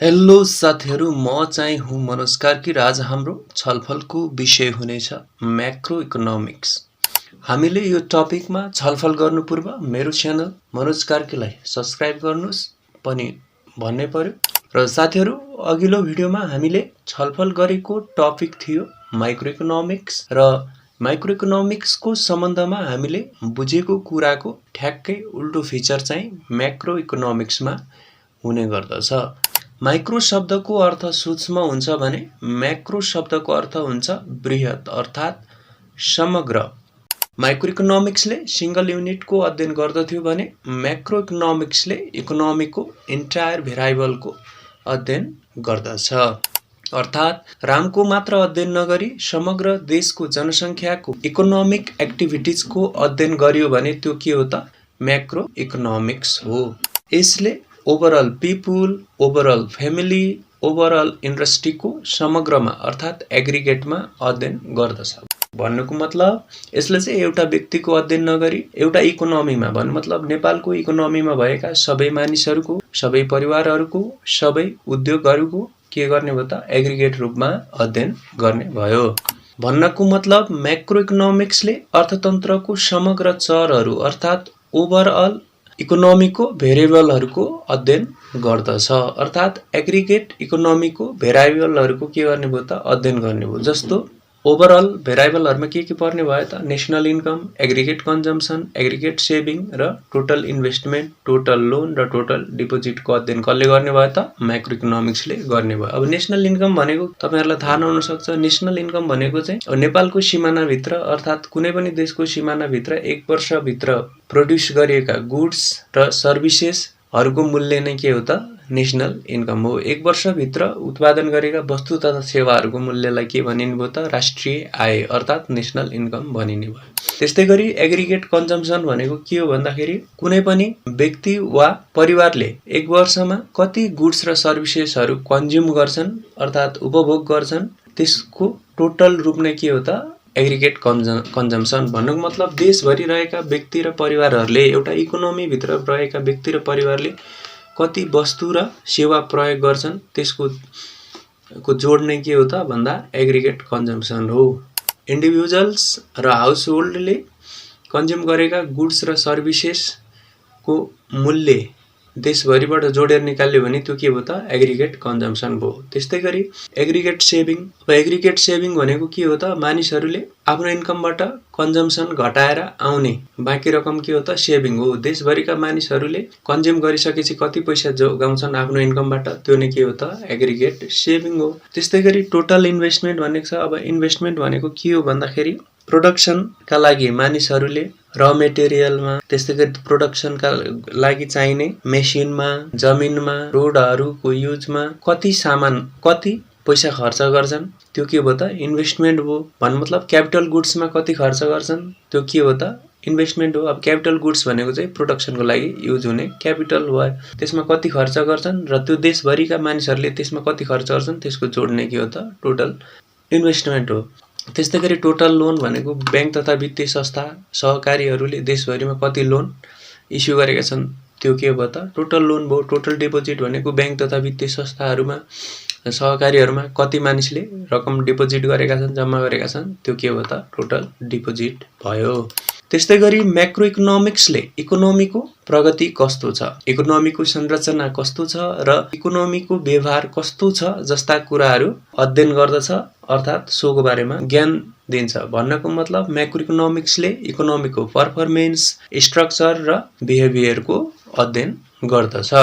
Hello साथीहरू, म चाहिँ हुँ मनोज कार्की र आज हाम्रो छलफलको विषय हुनेछ म्याक्रो इकोनोमिक्स। हामीले यो टपिकमा छलफल गर्नु पूर्व मेरो च्यानल मनोज कार्कीलाई सब्स्क्राइब गर्नुहोस् पनि भन्नै पर्यो। र साथीहरू, अघिल्लो भिडियोमा हामीले छलफल गरेको टपिक थियो माइक्रो इकोनोमिक्स र माइक्रो इकोनोमिक्सको सम्बन्धमा हामीले बुझेको कुराको ठ्याक्कै उल्टो फिचर चाहिँ म्याक्रो इकोनोमिक्समा हुने गर्दछ। माइक्रो शब्दको अर्थ सूक्ष्म हुन्छ भने म्याक्रो शब्दको अर्थ हुन्छ बृहत अर्थात् समग्र। माइक्रो इकोनोमिक्सले सिंगल युनिटको अध्ययन गर्दथ्यो भने म्याक्रो इकोनोमिक्सले इकोनोमीको इन्टायर भेरिएबलको अध्ययन गर्दछ। अर्थात् रामको मात्र अध्ययन नगरी समग्र देशको जनसङ्ख्याको इकोनोमिक एक्टिभिटिजको अध्ययन गरियो भने त्यो के हो त? म्याक्रो इकोनोमिक्स हो। यसले overall people, overall family, overall इन्डस्ट्रीको समग्रमा अर्थात् एग्रिगेटमा अध्ययन गर्दछ। भन्नुको मतलब यसले चाहिँ एउटा व्यक्तिको अध्ययन नगरी एउटा इकोनोमीमा, भन्नु मतलब नेपालको इकोनोमीमा भएका सबै मानिसहरूको, सबै परिवारहरूको, सबै उद्योगहरूको के गर्ने भयो त? एग्रिगेट रूपमा अध्ययन गर्ने भयो। भन्नको मतलब म्याक्रो इकोनोमिक्सले अर्थतन्त्रको समग्र चरहरू अर्थात् ओभरअल इकोनोमीको भेरिएबलहरूको अध्ययन गर्दछ। अर्थात् एग्रिगेट इकोनोमीको भेरिएबलहरूको के गर्ने भयो त? अध्ययन गर्ने भयो। जस्तो ओभरअल भेरिएबलहरुमा के पर्ने भयो त? National income, aggregate consumption, aggregate saving र टोटल इन्भेस्टमेन्ट, टोटल लोन र टोटल डिपोजिटको अध्ययन कसले गर्ने भयो त? म्याक्रो इकोनोमिक्सले गर्ने भयो। अब नेशनल इन्कम भनेको तपाईहरुलाई थाहा नहुन सक्छ। नेशनल इन्कम भनेको चाहिँ नेपालको सीमाना भित्र अर्थात् कुनै पनि देशको सीमाना भित्र एक वर्ष भित्र प्रोड्युस गरिएका गुड्स र सर्भिसेसहरुको मूल्य नै के हो त? नेशनल इन्कम हो। एक वर्ष भित्र उत्पादन गरेका वस्तु तथा सेवाहरूको मूल्यलाई के भनिने भयो त? राष्ट्रिय आय अर्थात् नेशनल इन्कम भनिने भयो। त्यस्तै गरी एग्रिगेट कन्जम्सन भनेको के हो भन्दाखेरि कुनै पनि व्यक्ति वा परिवारले एक वर्षमा कति गुड्स र सर्भिसेसहरू कन्ज्युम गर्छन् अर्थात् उपभोग गर्छन्, त्यसको टोटल रूप नै के हो त? Aggregate consumption. भन्नुको मतलब देशभरि रहेका व्यक्ति र परिवारहरूले, एउटा इकोनोमी भित्र रहेका व्यक्ति र परिवारले कति वस्तु र सेवा प्रयोग गर्छन् त्यसको जोड नै के हो त भन्दा एग्रिगेट कन्जम्सन हो। इन्डिभिजुअल्स र हाउसहोल्डले कन्ज्युम गरेका गुड्स र सर्भिसेसको मूल्य देशभरिबाट जोडेर निकाल्यो भने त्यो के भयो त? एग्रिगेट कन्जम्सन भयो। त्यस्तै गरी एग्रिगेट सेभिङ। अब एग्रिगेट सेभिङ भनेको के हो त? मानिसहरूले आफ्नो इन्कमबाट कन्जम्सन घटाएर आउने बाँकी रकम के हो त? सेभिङ हो। देशभरिका मानिसहरूले कन्ज्युम गरिसकेपछि कति पैसा जोगाउँछन् आफ्नो इन्कमबाट, त्यो नै के हो त? एग्रिगेट सेभिङ हो। त्यस्तै गरी टोटल इन्भेस्टमेन्ट भनेको छ। अब इन्भेस्टमेन्ट भनेको के हो भन्दाखेरि प्रोडक्सनका लागि मानिसहरूले र मेटेरियलमा, त्यस्तै गरी प्रोडक्सनका लागि चाहिने मेसिनमा, जमिनमा, रोडहरूको युजमा कति पैसा खर्च गर्छन् त्यो के भयो त? इन्भेस्टमेन्ट हो। भन्नु मतलब क्यापिटल गुड्समा कति खर्च गर्छन् त्यो के हो त? इन्भेस्टमेन्ट हो। अब क्यापिटल गुड्स भनेको चाहिँ प्रोडक्सनको लागि युज हुने क्यापिटल हो। त्यसमा कति खर्च गर्छन् र त्यो देशभरिका मानिसहरूले त्यसमा कति खर्च गर्छन् त्यसको जोड नै के हो त? टोटल इन्भेस्टमेन्ट हो। त्यस्तै गरी टोटल लोन भनेको बैंक तथा वित्तीय संस्था सहकारीहरूले देशभरिमा कति लोन इस्यु गरेका छन् त्यो के भयो त? टोटल लोन भयो। टोटल डिपोजिट भनेको बैंक तथा वित्तीय संस्थाहरूमा, सहकारीहरूमा कति मानिसले रकम डिपोजिट गरेका छन्, जम्मा गरेका छन् त्यो के भयो त? टोटल डिपोजिट भयो। त्यस्तै गरी म्याक्रो इकोनोमिक्सले इकोनोमीको प्रगति कस्तो छ, इकोनोमीको संरचना कस्तो छ र इकोनोमीको व्यवहार कस्तो छ जस्ता कुराहरू अध्ययन गर्दछ अर्थात् सोको बारेमा ज्ञान दिन्छ। भन्नको मतलब म्याक्रो इकोनोमिक्सले इकोनोमीको पर्फर्मेन्स, स्ट्रक्चर र बिहेभियरको अध्ययन गर्दछ।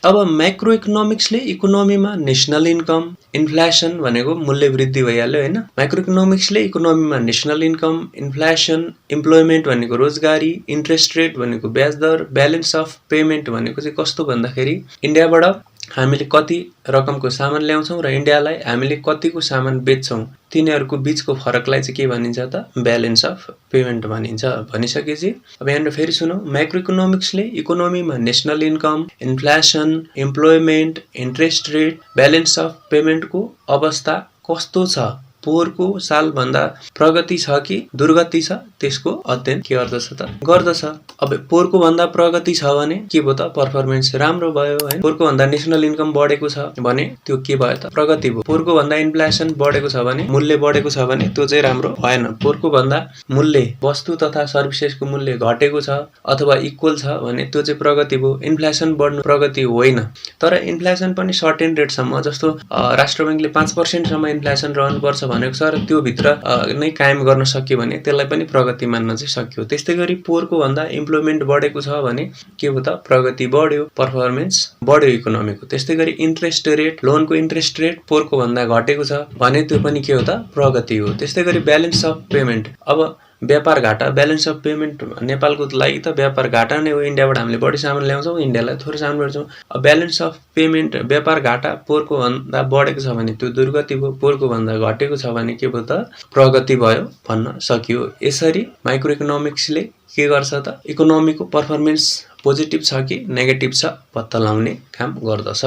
अब म्याक्रो इकोनोमिक्सले इकोनोमीमा नेशनल इन्कम, इन्फ्लेसन भनेको मूल्य वृद्धि भइहाल्यो हैन। माइक्रो इकोनोमिक्सले इकोनोमीमा नेशनल इन्कम, इन्फ्लेसन, इम्प्लोइमेन्ट भनेको रोजगारी, इन्ट्रेस्ट रेट भनेको ब्याज दर, ब्यालेन्स अफ पेमेन्ट भनेको चाहिँ कस्तो भन्दाखेरि इन्डियाबाट हामीले कति रकमको सामान ल्याउँछौं र इन्डियालाई हामीले कतिको सामान बेच्छौं तिनीहरूको बीचको फरकलाई चाहिँ के भनिन्छ त? ब्यालेन्स अफ पेमेन्ट भनिन्छ। भनिसकेपछि अब यहाँ फेरि सुनौ, म्याक्रो इकोनोमिक्सले इकोनोमीमा national income, inflation, employment, interest rate, balance of पेमेन्टको अवस्था कस्तो छ पोहोरको सालभन्दा प्रगति छ कि दुर्गति छ त्यसको अध्ययन के गर्दछ त गर्दछ। अब पोहोरको भन्दा प्रगति छ भने के भयो त पर्फर्मेन्स राम्रो भयो हैन। पोहोरको भन्दा नेशनल इन्कम बढेको छ भने त्यो के भयो त प्रगति भयो। पोहोरको भन्दा इन्फ्लेसन बढेको छ भने मूल्य बढेको छ भने त्यो चाहिँ राम्रो भएन। पोहोरको भन्दा मूल्य वस्तु तथा सर्भिसेसको मूल्य घटेको छ अथवा इक्वल छ भने त्यो चाहिँ प्रगति भयो। इन्फ्लेसन बढ्नु प्रगति होइन। तर इन्फ्लेसन पनि सर्टेन रेटसम्म जस्तो राष्ट्र बैंकले 5% सम्म इन्फ्लेसन रहनुपर्छ भनेको छ र त्यो भित्र नै कायम गर्न सक्यो भने त्यसलाई पनि प्रगति मान्न चाहिँ सक्यो। त्यस्तै गरी पोहोरको भन्दा इम्प्लोयमेन्ट बढेको छ भने के हो त प्रगति बढ्यो, पर्फर्मेन्स बढ्यो इकोनोमीको। त्यस्तै गरी इन्ट्रेस्ट रेट, लोनको इन्ट्रेस्ट रेट पोहोरको भन्दा घटेको छ भने त्यो पनि के हो त प्रगति हो। त्यस्तै गरी ब्यालेन्स अफ पेमेन्ट, अब व्यापार घाटा ब्यालेन्स अफ पेमेन्ट नेपालको लागि त व्यापार घाटा नै हो। इन्डियाबाट हामीले बढी सामान ल्याउँछौँ, इन्डियालाई थोरै सामान बेच्छौँ। अब ब्यालेन्स अफ पेमेन्ट व्यापार घाटा पोहोरको भन्दा बढेको छ भने त्यो दुर्गति भयो, पोहोरको भन्दा घटेको छ भने के भयो त प्रगति भयो भन्न सकियो। यसरी माइक्रो इकोनोमिक्सले के गर्छ त इकोनोमीको पर्फर्मेन्स पोजिटिभ छ कि नेगेटिभ छ पत्ता लगाउने काम गर्दछ।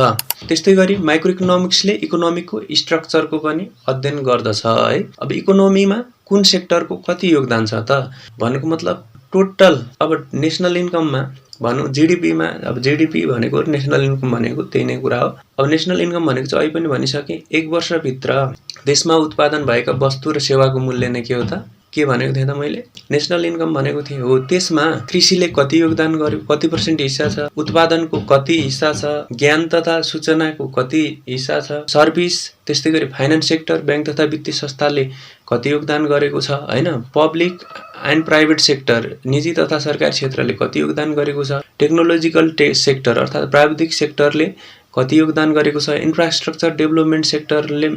त्यस्तै गरी माइक्रो इकोनोमिक्सले इकोनोमीको स्ट्रक्चरको पनि अध्ययन गर्दछ है। अब इकोनोमीमा कुन सेक्टरको कति योगदान छ त भनेको मतलब टोटल अब नेशनल इन्कममा भनौँ जीडीपीमा, अब जीडीपी भनेको नेशनल इन्कम भनेको त्यही नै कुरा हो। अब नेशनल इन्कम भनेको चाहिँ अहिले पनि भनिसकेँ एक वर्षभित्र देशमा उत्पादन भएका वस्तु र सेवाको मूल्य नै के हो त के भनेको थिएँ त मैले नेशनल इन्कम भनेको थिएँ हो। त्यसमा कृषिले कति योगदान गर्यो, कति % हिस्सा छ, उत्पादनको कति हिस्सा छ, ज्ञान तथा सूचनाको कति हिस्सा छ, सर्भिस त्यस्तै गरी फाइनान्स सेक्टर बैंक तथा वित्तीय संस्थाले कति योगदान गरेको छ हैन, पब्लिक एन्ड प्राइभेट सेक्टर निजी तथा सरकारी क्षेत्रले कति योगदान गरेको छ, टेक्नोलोजिकल सेक्टर अर्थात् प्राविधिक सेक्टरले कति योगदान गरेको छ, इन्फ्रास्ट्रक्चर डेभलपमेन्ट सेक्टरले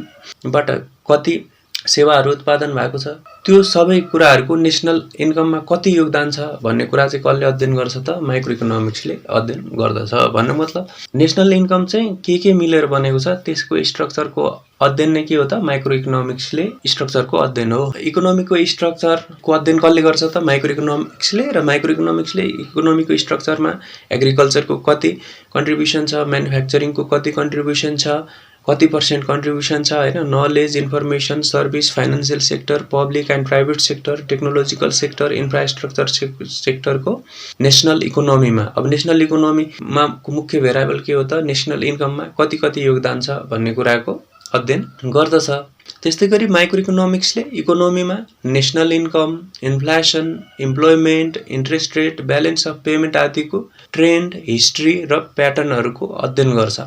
बाट कति सेवाहरू उत्पादन भएको छ, त्यो सबै कुराहरूको नेशनल इन्कममा कति योगदान छ भन्ने कुरा चाहिँ कसले अध्ययन गर्छ त माइक्रो इकोनोमिक्सले अध्ययन गर्दछ। भन्नु मतलब नेशनल इन्कम चाहिँ के मिलेर बनेको छ त्यसको स्ट्रक्चरको अध्ययन नै के हो त माइक्रो इकोनोमिक्सले स्ट्रक्चरको अध्ययन हो। इकोनोमीको स्ट्रक्चरको अध्ययन कसले गर्छ त माइक्रो इकोनोमिक्सले, र माइक्रो इकोनोमिक्सले इकोनोमीको स्ट्रक्चरमा एग्रिकल्चरको कति कन्ट्रिब्युसन छ, म्यानुफ्याक्चरिङको कति कन्ट्रिब्युसन छ, कति % कन्ट्रिब्युसन छ हैन, knowledge information service financial sector public and private sector technological sector infrastructure सेक्टरको नेशनल इकोनोमीमा। अब नेशनल इकोनोमीमा मुख्य भेरिएबल के हो त नेशनल इन्कममा कति योगदान छ भन्ने कुराको अध्ययन गर्दछ। त्यस्तै गरी माइक्रो इकोनोमिक्सले इकोनोमीमा national income, inflation, employment, interest rate, balance of payment आदिको ट्रेन्ड, हिस्ट्री र प्याटर्नहरूको अध्ययन गर्छ।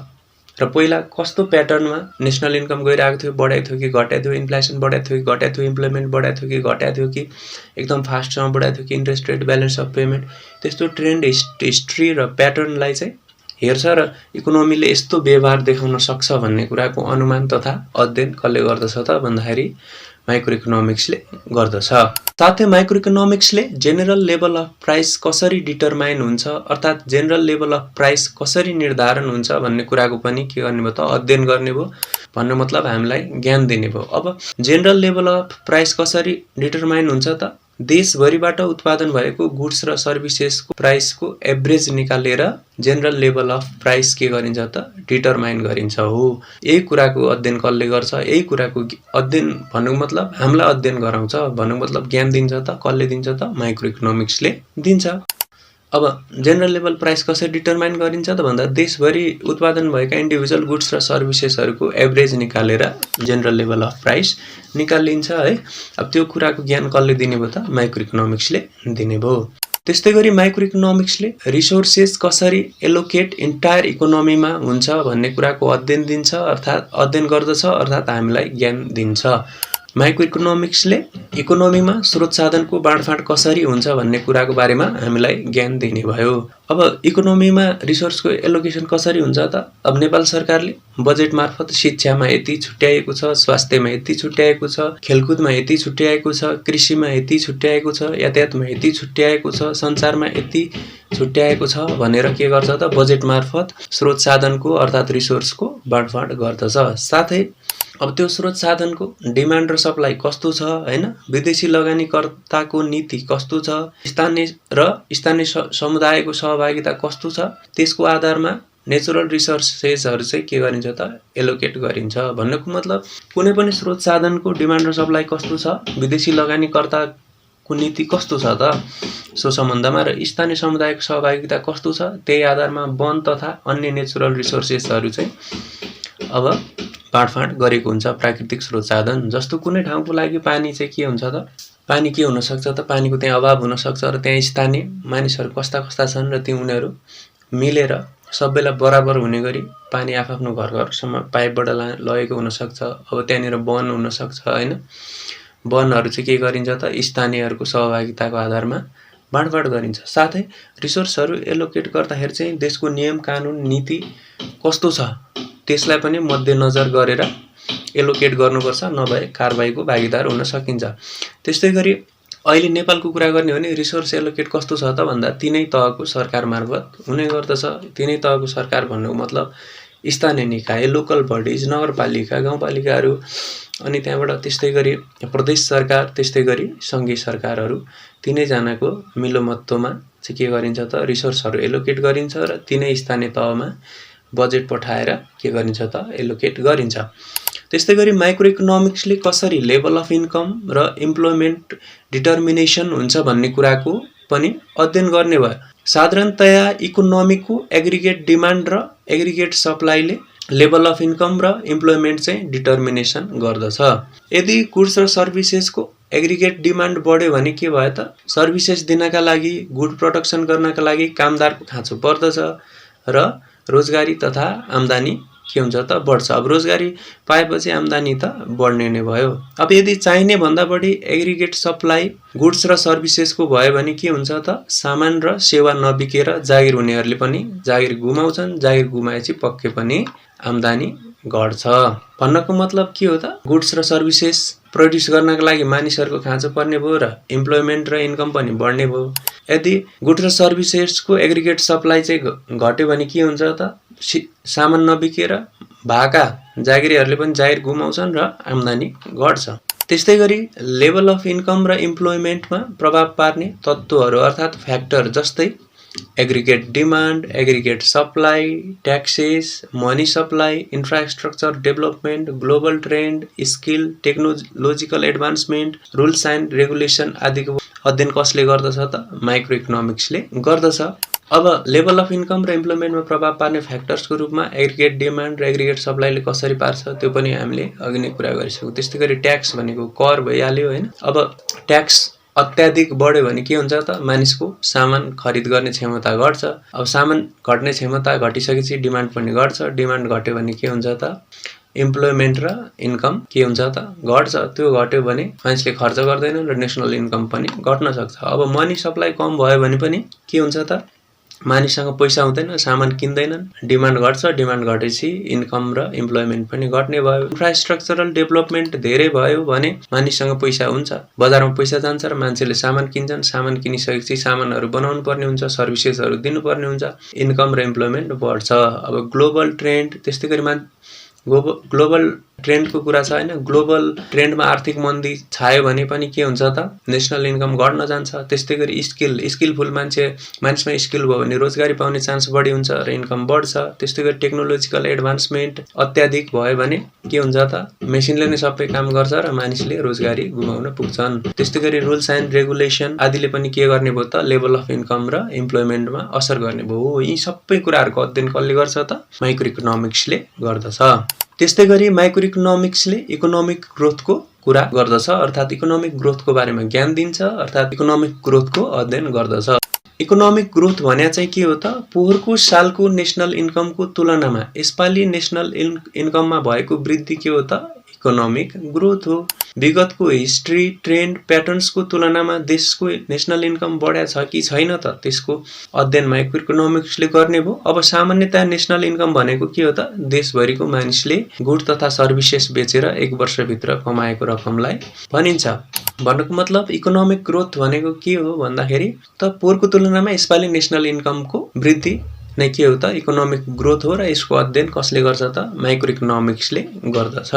र पहिला कस्तो प्याटर्नमा नेशनल इन्कम गइरहेको थियो, बढाएको थियो कि घटाएको थियो, इन्फ्लेसन बढाएको थियो कि घटाएको थियो, इम्प्लोयमेन्ट बढाएको थियो कि घटाएको थियो कि एकदम फास्टसँग बढाएको थियो कि interest rate balance of payment, त्यस्तो ट्रेन्ड हिस्ट्री र प्याटर्नलाई चाहिँ हेर्छ र इकोनोमीले यस्तो व्यवहार देखाउन सक्छ भन्ने कुराको अनुमान तथा अध्ययन कसले गर्दछ त भन्दाखेरि माइक्रो इकोनोमिक्सले गर्दछ। साथै माइक्रो इकोनोमिक्सले जेनरल लेभल अफ प्राइस कसरी डिटरमाइन हुन्छ अर्थात् जेनरल लेभल अफ प्राइस कसरी निर्धारण हुन्छ भन्ने कुराको पनि के गर्ने भयो त अध्ययन गर्ने भयो। भन्नु मतलब हामीलाई ज्ञान दिने भयो। अब जेनरल लेभल अफ प्राइस कसरी डिटरमाइन हुन्छ त देशभरिबाट उत्पादन भएको गुड्स र सर्भिसेसको प्राइसको एभरेज निकालेर जेनरल लेभल अफ प्राइस के गरिन्छ त डिटरमाइन गरिन्छ हो। यही कुराको अध्ययन कसले गर्छ, यही कुराको अध्ययन भन्नुको मतलब हामीलाई अध्ययन गराउँछ, भन्नुको मतलब ज्ञान दिन्छ त कसले दिन्छ त माइक्रो इकोनोमिक्सले दिन्छ। अब जेनरल लेभल प्राइस कसरी डिटरमाइन गरिन्छ त भन्दा देशभरि उत्पादन भएका इन्डिभिजुअल गुड्स र सर्भिसेसहरूको एभरेज निकालेर जेनरल लेभल अफ प्राइस निकालिन्छ है। अब त्यो कुराको ज्ञान कसले दिने भयो त माइक्रो इकोनोमिक्सले दिने भयो। त्यस्तै गरी माइक्रो इकोनोमिक्सले रिसोर्सेस कसरी एलोकेट इन्टायर इकोनोमीमा हुन्छ भन्ने कुराको अध्ययन दिन्छ अर्थात् अध्ययन गर्दछ अर्थात् हामीलाई ज्ञान दिन्छ। माइक्रो इकोनोमिक्सले इकोनोमीमा स्रोत साधनको बाँडफाँड कसरी हुन्छ भन्ने कुराको बारेमा हामीलाई ज्ञान दिने भयो। अब इकोनोमीमा रिसोर्सको एलोकेसन कसरी हुन्छ त अब नेपाल सरकारले बजेट मार्फत शिक्षामा यति छुट्याएको छ, स्वास्थ्यमा यति छुट्याएको छ, खेलकुदमा यति छुट्याएको छ, कृषिमा यति छुट्याएको छ, यातायातमा यति छुट्याएको छ, सञ्चारमा यति छुट्याएको छ भनेर के गर्छ त बजेट मार्फत स्रोत साधनको अर्थात् रिसोर्सको बाँडफाँड गर्दछ। साथै अब त्यो स्रोत साधनको डिमान्ड र सप्लाई कस्तो छ हैन, विदेशी लगानीकर्ताको नीति कस्तो छ, स्थानीय समुदायको सहभागिता कस्तो छ, त्यसको आधारमा नेचुरल रिसोर्सेसहरू चाहिँ के गरिन्छ त एलोकेट गरिन्छ। भन्नुको मतलब कुनै पनि स्रोत साधनको डिमान्ड र सप्लाई कस्तो छ, विदेशी लगानीकर्ताको नीति कस्तो छ त सो सम्बन्धमा र स्थानीय समुदायको सहभागिता कस्तो छ त्यही आधारमा वन तथा अन्य नेचुरल रिसोर्सेसहरू चाहिँ अब बाँडफाँड गरेको हुन्छ। प्राकृतिक स्रोत साधन जस्तो कुनै ठाउँको लागि पानी चाहिँ के हुन्छ त, पानी के हुनसक्छ त, पानीको त्यहाँ अभाव हुनसक्छ र त्यहाँ स्थानीय मानिसहरू कस्ता कस्ता छन् र ती उनीहरू मिलेर सबैलाई बराबर हुने गरी पानी आफ्नो घर घरसम्म पाइपबाट लगेको हुनसक्छ। अब त्यहाँनिर वन हुनसक्छ होइन, वनहरू चाहिँ के गरिन्छ त स्थानीयहरूको सहभागिताको आधारमा बाँडफाँड गरिन्छ। साथै रिसोर्सहरू एलोकेट गर्दाखेरि चाहिँ देशको नियम कानुन नीति कस्तो छ त्यसलाई पनि मध्यनजर गरेर एलोकेट गर्नुपर्छ, नभए कारबाहीको भागीदार हुन सकिन्छ। त्यस्तै गरी अहिले नेपालको कुरा गर्ने हो भने रिसोर्स एलोकेट कस्तो छ त भन्दा तिनै तहको सरकार मार्फत हुने गर्दछ। तिनै तहको सरकार भन्नुको मतलब स्थानीय निकाय, लोकल बडिज, नगरपालिका, गाउँपालिकाहरू, अनि त्यहाँबाट त्यस्तै गरी प्रदेश सरकार, त्यस्तै गरी सङ्घीय सरकारहरू तिनैजनाको मिलोमत्वमा चाहिँ के गरिन्छ त रिसोर्सहरू एलोकेट गरिन्छ र तिनै स्थानीय तहमा बजेट पठाएर के गरिन्छ त एलोकेट गरिन्छ। त्यस्तै गरी माइक्रो इकोनोमिक्सले कसरी लेभल अफ इन्कम र इम्प्लोइमेन्ट डिटर्मिनेसन हुन्छ भन्ने कुराको पनि अध्ययन गर्ने भयो। साधारणतया इकोनोमीको एग्रिगेट डिमान्ड र एग्रिगेट सप्लाईले लेभल अफ इन्कम र इम्प्लोइमेन्ट चाहिँ डिटर्मिनेसन गर्दछ। यदि गुड्स र सर्भिसेसको एग्रिगेट डिमान्ड बढ्यो भने के भयो त सर्भिसेस दिनका लागि, गुड प्रोडक्सन गर्नका लागि कामदारको खाँचो पर्दछ र रोजगारी तथा आम्दानी के हुन्छ त बढ्छ। अब रोजगारी पाएपछि आम्दानी त बढ्ने नै भयो। अब यदि चाहिने भन्दा बढी एग्रिगेट सप्लाई गुड्स र सर्भिसेसको भयो भने के हुन्छ त सामान र सेवा नबिकेर जागिर हुनेहरूले पनि जागिर गुमाउँछन्, जागिर गुमाएपछि पक्कै पनि आम्दानी घट्छ। भन्नको मतलब के हो त गुड्स र सर्भिसेस प्रड्युस गर्नका लागि मानिसहरूको खाँचो पर्ने भयो र इम्प्लोइमेन्ट र इन्कम पनि बढ्ने भयो। यदि गुड्स र सर्भिसेसको एग्रिगेट सप्लाई चाहिँ घट्यो भने के हुन्छ त सामान नबिकेर भएका जागिरीहरूले पनि जागिर गुमाउँछन् र आम्दानी घट्छ। त्यस्तै गरी लेभल अफ इन्कम र इम्प्लोइमेन्टमा प्रभाव पार्ने तत्त्वहरू अर्थात् फ्याक्टर जस्तै aggregate demand, aggregate supply, taxes, money supply, infrastructure development, global trend, skill, technological advancement, rules and regulation आदिको अध्ययन कसले गर्दछ त माइक्रो इकोनोमिक्सले गर्दछ। अब लेभल अफ इन्कम र इम्प्लोइमेन्टमा प्रभाव पार्ने फ्याक्टर्सको रूपमा एग्रिगेट डिमान्ड र एग्रिगेट सप्लाईले कसरी पार्छ त्यो पनि हामीले अघि नै कुरा गरिसक्यौँ। त्यस्तै गरी ट्याक्स भनेको कर भइहाल्यो होइन। अब ट्याक्स अत्याधिक बढ्यो भने के हुन्छ त मानिसको सामान खरिद गर्ने क्षमता घट्छ। अब सामान घट्ने क्षमता घटिसकेपछि डिमान्ड पनि घट्छ। डिमान्ड घट्यो भने के हुन्छ त इम्प्लोइमेन्ट र इन्कम के हुन्छ त घट्छ। त्यो घट्यो भने मानिसले खर्च गर्दैनन् र नेसनल इन्कम पनि घट्न सक्छ। अब मनी सप्लाई कम भयो भने पनि के हुन्छ त मानिससँग पैसा हुँदैन, सामान किन्दैनन्, डिमान्ड घट्छ। डिमान्ड घटेपछि इन्कम र इम्प्लोइमेन्ट पनि घट्ने भयो। इन्फ्रास्ट्रक्चरल डेभलपमेन्ट धेरै भयो भने मानिससँग पैसा हुन्छ, बजारमा पैसा जान्छ र मान्छेले सामान किन्छन्। सामान किनिसकेपछि सामानहरू बनाउनु पर्ने हुन्छ, सर्भिसेसहरू दिनुपर्ने हुन्छ, इन्कम र इम्प्लोइमेन्ट बढ्छ। अब ग्लोबल ट्रेन्ड, त्यस्तै गरी ग्लोबल ट्रेन्डको कुरा छ होइन। ग्लोबल ट्रेन्डमा आर्थिक मन्दी छायो भने पनि के हुन्छ त नेसनल इन्कम घट्न जान्छ। त्यस्तै गरी स्किलफुल मानिसमा स्किल भयो भने रोजगारी पाउने चान्स बढी हुन्छ र इन्कम बढ्छ। त्यस्तै गरी टेक्नोलोजिकल एडभान्समेन्ट अत्याधिक भयो भने के हुन्छ त मेसिनले नै सबै काम गर्छ र मानिसले रोजगारी गुमाउन पुग्छन्। त्यस्तै गरी रुल्स एन्ड रेगुलेसन आदिले पनि के गर्ने भयो त लेभल अफ इन्कम र इम्प्लोइमेन्टमा असर गर्ने भयो। यी सबै कुराहरूको अध्ययन कसले गर्छ त माइक्रो इकोनोमिक्सले गर्दछ। त्यस्तै गरी माइक्रो इकोनोमिक्सले इकोनोमिक ग्रोथको कुरा गर्दछ, अर्थात् इकोनोमिक ग्रोथको बारेमा ज्ञान दिन्छ, अर्थात् इकोनोमिक ग्रोथको अध्ययन गर्दछ। इकोनोमिक ग्रोथ भने चाहिँ के हो त पोहोरको सालको नेसनल इन्कमको तुलनामा यसपालि नेसनल इन्कममा भएको वृद्धि के हो त इकोनोमिक ग्रोथ हो। विगतको हिस्ट्री, ट्रेन्ड, प्याटर्न्सको तुलनामा देशको नेसनल इन्कम बढ्या छ कि छैन त त्यसको अध्ययन माइक्रो इकोनोमिक्सले गर्ने भयो। अब सामान्यतया नेसनल इन्कम भनेको के हो त देशभरिको मानिसले गुड तथा सर्भिसेस बेचेर एक वर्षभित्र कमाएको रकमलाई भनिन्छ। भन्नुको मतलब इकोनोमिक ग्रोथ भनेको के हो भन्दाखेरि त पोहोरको तुलनामा यसपालि नेसनल इन्कमको वृद्धि नै के हो त इकोनोमिक ग्रोथ हो र यसको अध्ययन कसले गर्छ त माइक्रो इकोनोमिक्सले गर्दछ।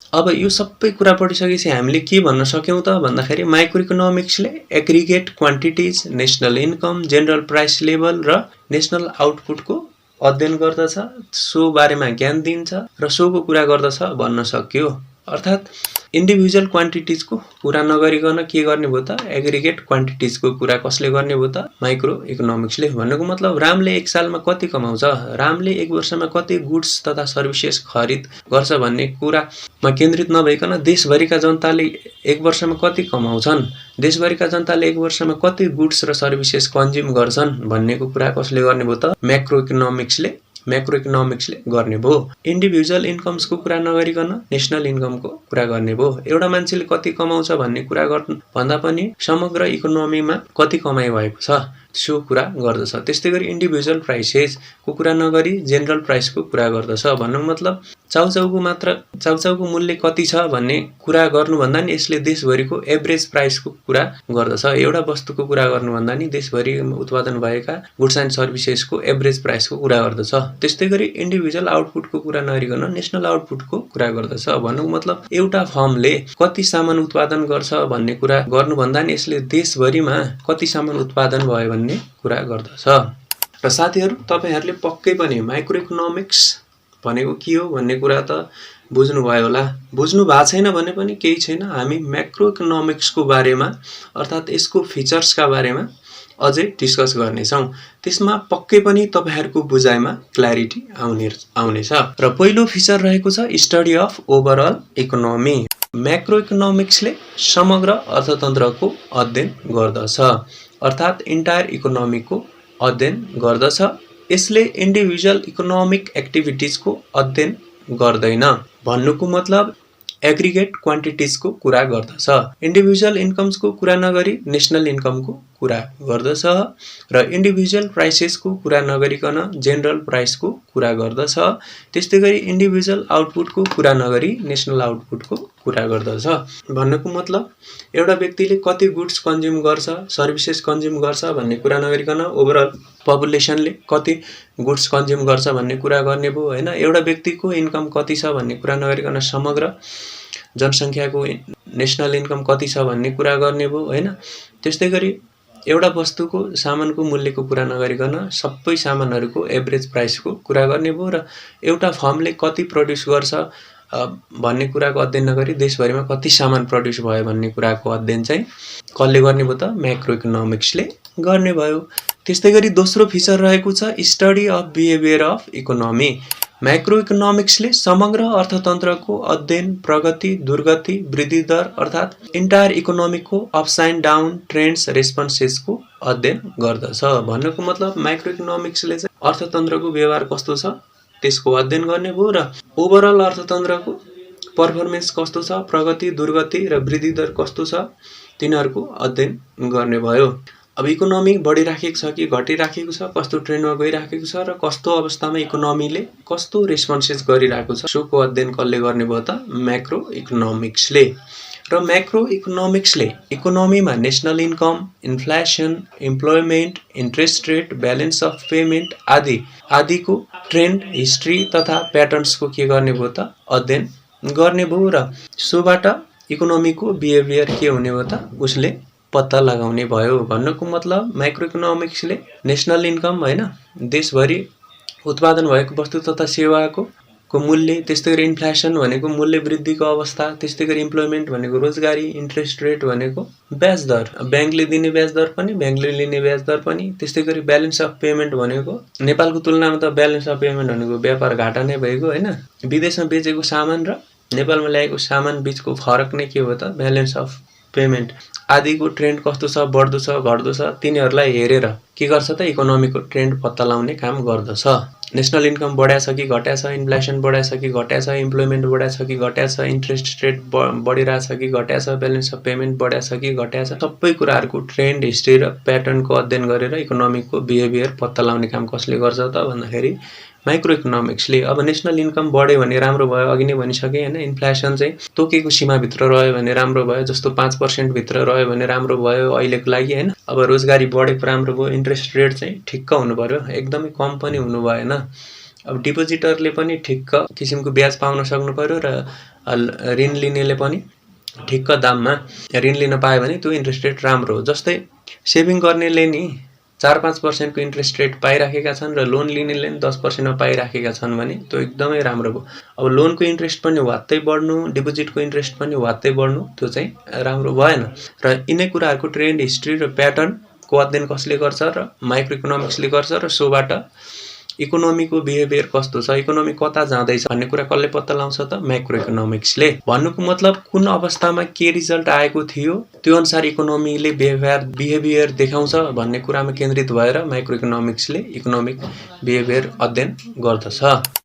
अब यो सबै कुरा पढिसकेपछि हामीले के भन्न सक्यौँ त भन्दाखेरि माइक्रो इकोनोमिक्सले aggregate quantities, national income, general price level र नेसनल आउटपुटको अध्ययन गर्दछ, सो बारेमा ज्ञान दिन्छ र सोको कुरा गर्दछ भन्न सकियो। अर्थात् इन्डिभिजुअल क्वान्टिटिजको कुरा नगरिकन के गर्ने भयो त एग्रिगेट क्वान्टिटिजको कुरा कसले गर्ने भयो त माइक्रो इकोनोमिक्सले। भन्नुको मतलब रामले एक सालमा कति कमाउँछ, रामले एक वर्षमा कति गुड्स तथा सर्भिसेस खरिद गर्छ भन्ने कुरामा केन्द्रित नभइकन देशभरिका जनताले एक वर्षमा कति कमाउँछन्, देशभरिका जनताले एक वर्षमा कति गुड्स र सर्भिसेस कन्ज्युम गर्छन् भन्नेको कुरा कसले गर्ने भयो त म्याक्रो इकोनोमिक्सले गर्ने भयो। इन्डिभिजुअल इन्कम्सको कुरा नगरिकन नेसनल इन्कमको कुरा गर्ने भयो। एउटा मान्छेले कति कमाउँछ भन्ने कुरा गर्नु भन्दा पनि समग्र इकोनोमीमा कति कमाइ भएको छ सो कुरा गर्दछ। त्यस्तै गरी इन्डिभिजुअल प्राइसेसको कुरा नगरी जेनरल प्राइसको कुरा गर्दछ। भन्नुको मतलब चाउचाउको मूल्य कति छ भन्ने कुरा गर्नुभन्दा नि यसले देशभरिको एभरेज प्राइसको कुरा गर्दछ। एउटा वस्तुको कुरा गर्नुभन्दा नि देशभरि उत्पादन भएका गुड्स एन्ड सर्भिसेसको एभरेज प्राइसको कुरा गर्दछ। त्यस्तै गरी इन्डिभिजुअल आउटपुटको कुरा नगरिकन नेसनल आउटपुटको कुरा गर्दछ। भन्नुको मतलब एउटा फर्मले कति सामान उत्पादन गर्छ भन्ने कुरा गर्नुभन्दा नि यसले देशभरिमा कति सामान उत्पादन भयो भन्ने कुरा गर्दछ। र साथीहरू तपाईहरूले पक्कै पनि माइक्रो इकोनोमिक्स भनेको के हो भन्ने कुरा त बुझ्नुभयो होला। बुझ्नु भएको छैन भने पनि केही छैन, हामी म्याक्रो इकोनोमिक्सको बारेमा अर्थात् यसको फिचर्सका बारेमा अझै डिस्कस गर्नेछौँ। त्यसमा पक्कै पनि तपाईहरूको बुझाइमा क्ल्यारिटी आउनेछ। र पहिलो फिचर रहेको छ study of overall economy. Macro इकोनोमिक्सले समग्र अर्थतन्त्रको अध्ययन गर्दछ, अर्थात् इन्टायर इकोनोमीको अध्ययन गर्दछ। यसले इन्डिभिजुअल इकोनोमिक एक्टिभिटिजको अध्ययन गर्दैन। भन्नुको मतलब एग्रिगेट क्वान्टिटिजको कुरा गर्दछ। इन्डिभिजुअल इन्कम्सको कुरा नगरी नेसनल इन्कमको कुरा गर्दछ र इन्डिभिजुअल प्राइसेसको कुरा नगरिकन जेनरल प्राइसको कुरा गर्दछ। त्यस्तै गरी इन्डिभिजुअल आउटपुटको कुरा नगरी नेसनल आउटपुटको कुरा गर्दछ। भन्नुको मतलब एउटा व्यक्तिले कति गुड्स कन्ज्युम गर्छ, सर्भिसेस कन्ज्युम गर्छ भन्ने कुरा नगरिकन ओभरअल पपुलेसनले कति गुड्स कन्ज्युम गर्छ भन्ने कुरा गर्ने भयो हैन। एउटा व्यक्तिको इन्कम कति छ भन्ने कुरा नगरिकन समग्र जनसङ्ख्याको नेसनल इन्कम कति छ भन्ने कुरा गर्ने भयो हैन। त्यस्तै गरी एउटा वस्तुको सामानको मूल्यको कुरा नगरिकन सबै सामानहरूको एभरेज प्राइसको कुरा गर्ने भयो र एउटा फर्मले कति प्रड्युस गर्छ भन्ने कुराको अध्ययन नगरी देशभरिमा कति सामान प्रड्युस भयो भन्ने कुराको अध्ययन चाहिँ कसले गर्ने भयो त म्याक्रो इकोनोमिक्सले गर्ने भयो। त्यस्तै गरी दोस्रो फिचर रहेको छ study of behaviour of economy. Macro इकोनोमिक्सले समग्र अर्थतन्त्रको अध्ययन, प्रगति, दुर्गति, वृद्धि दर अर्थात् इन्टायर इकोनोमीको अप्स एन्ड डाउन ट्रेन्ड्स रेस्पोन्सेसको अध्ययन गर्दछ। भन्नुको मतलब माइक्रो इकोनोमिक्सले चाहिँ अर्थतन्त्रको व्यवहार कस्तो छ त्यसको अध्ययन गर्ने भयो र ओभरअल अर्थतन्त्रको पर्फर्मेन्स कस्तो छ, प्रगति, दुर्गति र वृद्धि दर कस्तो छ तिनीहरूको अध्ययन गर्ने भयो। अब इकोनोमी बढिराखेको छ कि घटिराखेको छ, कस्तो ट्रेन्डमा गइराखेको छ र कस्तो अवस्थामा इकोनोमीले कस्तो रेस्पोन्सेस गरिरहेको छ सोको अध्ययन कसले गर्ने भयो त म्याक्रो इकोनोमिक्सले। र म्याक्रो इकोनोमिक्सले इकोनोमीमा national income, inflation, employment, interest rate, balance of payment आदिको ट्रेन्ड, हिस्ट्री तथा प्याटर्न्सको के गर्ने भयो त अध्ययन गर्ने भयो र सोबाट इकोनोमीको बिहेभियर के हुने भयो त उसले पत्ता लगाउने भयो। भन्नुको मतलब माइक्रो इकोनोमिक्सले नेसनल इन्कम हैन देशभरि उत्पादन भएको वस्तु तथा सेवाको मूल्य, त्यस्तै गरी इन्फ्लेसन भनेको मूल्य वृद्धिको अवस्था, त्यस्तै गरी इम्प्लोइमेन्ट भनेको रोजगारी, इन्ट्रेस्ट रेट भनेको ब्याज दर, ब्याङ्कले दिने ब्याज दर पनि, ब्याङ्कले लिने ब्याज दर पनि, त्यस्तै गरी ब्यालेन्स अफ पेमेन्ट भनेको नेपालको तुलनामा त ब्यालेन्स अफ पेमेन्ट भनेको व्यापार घाटा नै भएको हैन। विदेशमा बेचेको सामान र नेपालमा ल्याएको सामान बीचको फरक नै के हो त ब्यालेन्स अफ पेमेन्ट आदिको ट्रेन्ड कस्तो छ, बढ्दो छ, घट्दो छ तिनीहरूलाई हेरेर के गर्छ त इकोनोमीको ट्रेन्ड पत्ता लगाउने काम गर्दछ। नेसनल इन्कम बढ्या छ कि घट्या छ, इन्फ्लेसन बढ्या छ कि घट्या छ, इम्प्लोइमेन्ट बढ्या छ कि घट्या छ, इन्ट्रेस्ट रेट बढिरहेछ कि घट्या छ, ब्यालेन्स अफ पेमेन्ट बढ्या छ कि घट्या छ, सबै कुराहरूको ट्रेन्ड, हिस्ट्री र प्याटर्नको अध्ययन गरेर इकोनोमीको बिहेभियर पत्ता लगाउने काम कसले गर्छ त भन्दाखेरि माइक्रो इकोनोमिक्सले। अब नेसनल इन्कम बढ्यो भने राम्रो भयो, अघि नै भनिसकेँ हैन। इन्फ्लेसन चाहिँ तोकेको सीमाभित्र रह्यो भने राम्रो भयो, जस्तो 5% भित्र रह्यो भने राम्रो भयो अहिलेको लागि हैन। अब रोजगारी बढेको राम्रो भयो, इन्ट्रेस्ट रेट चाहिँ ठिक्क हुनु पर्यो, एकदमै कम पनि हुनु भएन। अब डिपोजिटरले पनि ठिक्क किसिमको ब्याज पाउन सक्नु पर्यो र ऋण लिनेले पनि ठिक्क दाममा ऋण लिन पायो भने त्यो इन्ट्रेस्ट रेट राम्रो हो। जस्तै सेभिङ गर्नेले नि 4-5% को इन्ट्रेस्ट रेट पाइराखेका छन् र लोन लिनेले 10% मा पाइराखेका छन् भने त्यो एकदमै राम्रो भयो। अब लोनको इन्ट्रेस्ट पनि वात्तै बढ्नु, डिपोजिटको इन्ट्रेस्ट पनि वात्तै बढ्नु, त्यो चाहिँ राम्रो भएन। र यिनै कुराहरूको ट्रेन्ड, हिस्ट्री र प्याटर्नको अध्ययन कसले गर्छ र माइक्रो इकोनोमिक्सले गर्छ र सोबाट इकोनोमीको बिहेभियर कस्तो छ, इकोनोमी कता जाँदैछ भन्ने कुरा कसले पत्ता लगाउँछ त म्याक्रो इकोनोमिक्सले। भन्नुको मतलब कुन अवस्थामा के रिजल्ट आएको थियो त्यो अनुसार इकोनोमीले बिहेभियर देखाउँछ भन्ने कुरामा केन्द्रित भएर माइक्रो इकोनोमिक्सले इकोनोमिक बिहेभियर अध्ययन गर्दछ।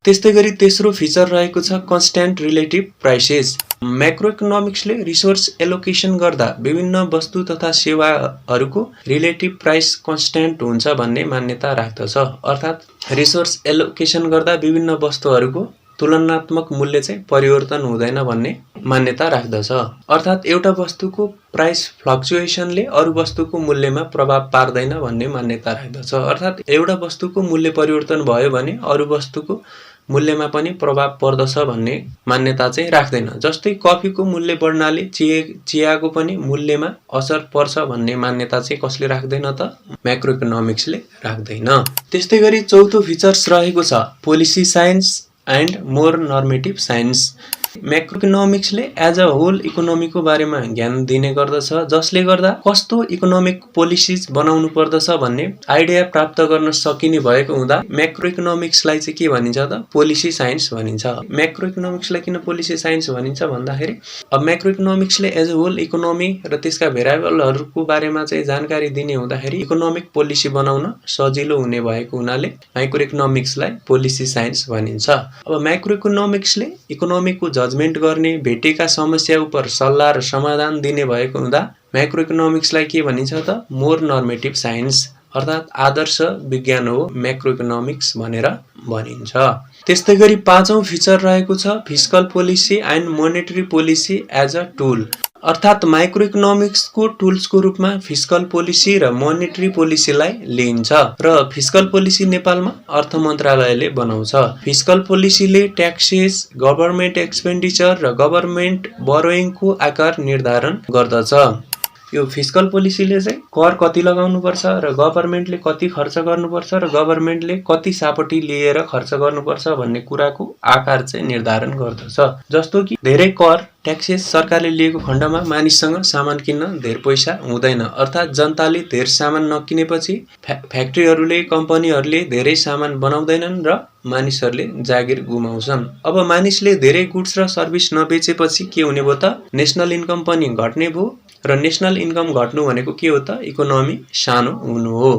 त्यस्तै गरी तेस्रो फिचर रहेको छ कन्स्ट्यान्ट रिलेटिभ प्राइसेस। मैक्रो इकोनोमिक्सले रिसोर्स एलोकेसन गर्दा विभिन्न वस्तु तथा सेवाहरूको रिलेटिभ प्राइस कन्स्ट्यान्ट हुन्छ भन्ने मान्यता राख्दछ। अर्थात् रिसोर्स एलोकेसन गर्दा विभिन्न वस्तुहरूको तुलनात्मक मूल्य चाहिँ परिवर्तन हुँदैन भन्ने मान्यता राख्दछ। अर्थात् एउटा वस्तुको प्राइस फ्लक्चुएसनले अरू वस्तुको मूल्यमा प्रभाव पार्दैन भन्ने मान्यता राख्दछ। अर्थात् एउटा वस्तुको मूल्य परिवर्तन भयो भने अरू वस्तुको मूल्यमा पनि प्रभाव पर्दछ भन्ने मान्यता चाहिँ राख्दैन। जस्तै कफीको मूल्य बढ्नाले चियाको पनि मूल्यमा असर पर्छ भन्ने मान्यता चाहिँ कसले राख्दैन त म्याक्रो इकोनोमिक्सले राख्दैन। त्यस्तै गरी चौथो फिचर्स रहेको छ policy science and more normative science. Macro इकोनोमिक्सले एज अ होल इकोनोमीको बारेमा ज्ञान दिने गर्दछ, जसले गर्दा कस्तो इकोनोमिक पोलिसीज बनाउनु पर्दछ भन्ने आइडिया प्राप्त गर्न सकिने भएको हुँदा मैक्रो इकोनोमिक्सलाई चाहिँ के भनिन्छ त पोलिसी साइन्स भनिन्छ। मैक्रो इकोनोमिक्सलाई किन पोलिसी साइन्स भनिन्छ भन्दाखेरि अब मैक्रो इकोनोमिक्सले एज अ होल इकोनोमी र त्यसका भेरिएबलहरूको बारेमा चाहिँ जानकारी दिने हुँदाखेरि इकोनोमिक पोलिसी बनाउन सजिलो हुने भएको हुनाले मैक्रो इकोनोमिक्सलाई पोलिसी साइन्स भनिन्छ। अब मैक्रो इकोनोमिक्सले इकोनोमीको जजमेन्ट गर्ने, भेटेका समस्या उप सल्लाह र समाधान दिने भएको हुँदा मैक्रो इकोनोमिक्सलाई के भनिन्छ त मोर नर्मेटिभ साइन्स अर्थात् आदर्श विज्ञान हो मैक्रो इकोनोमिक्स भनेर भनिन्छ। त्यस्तै गरी पाँचौं फिचर रहेको छ fiscal policy and monetary policy as a tool. अर्थात् माइक्रो इकोनोमिक्सको टुल्सको रूपमा फिस्कल पोलिसी र मोनेटरी पोलिसीलाई लिइन्छ र फिस्कल पोलिसी नेपालमा अर्थ मन्त्रालयले बनाउँछ। फिस्कल पोलिसीले ट्याक्सेस, गभर्नमेन्ट एक्सपेन्डिचर र गभर्नमेन्ट बोरोइङको आकार निर्धारण गर्दछ। यो फिस्कल पोलिसीले चाहिँ कर कति लगाउनुपर्छ र गभर्नमेन्टले कति खर्च गर्नुपर्छ र गभर्नमेन्टले कति सापटी लिएर खर्च गर्नुपर्छ भन्ने कुराको आकार चाहिँ निर्धारण गर्दछ। जस्तो कि धेरै कर ट्याक्सेस सरकारले लिएको खण्डमा मानिससँग सामान किन्न धेरै पैसा हुँदैन। अर्थात् जनताले धेरै सामान नकिनेपछि फ्याक्ट्रीहरूले, कम्पनीहरूले धेरै सामान बनाउँदैनन् र मानिसहरूले जागिर गुमाउँछन्। अब मानिसले धेरै गुड्स र सर्भिस नबेचेपछि के हुने भयो त नेसनल इन्कम पनि घट्ने भयो र नेसनल इन्कम घट्नु भनेको के हो त इकोनोमी सानो हुनु हो।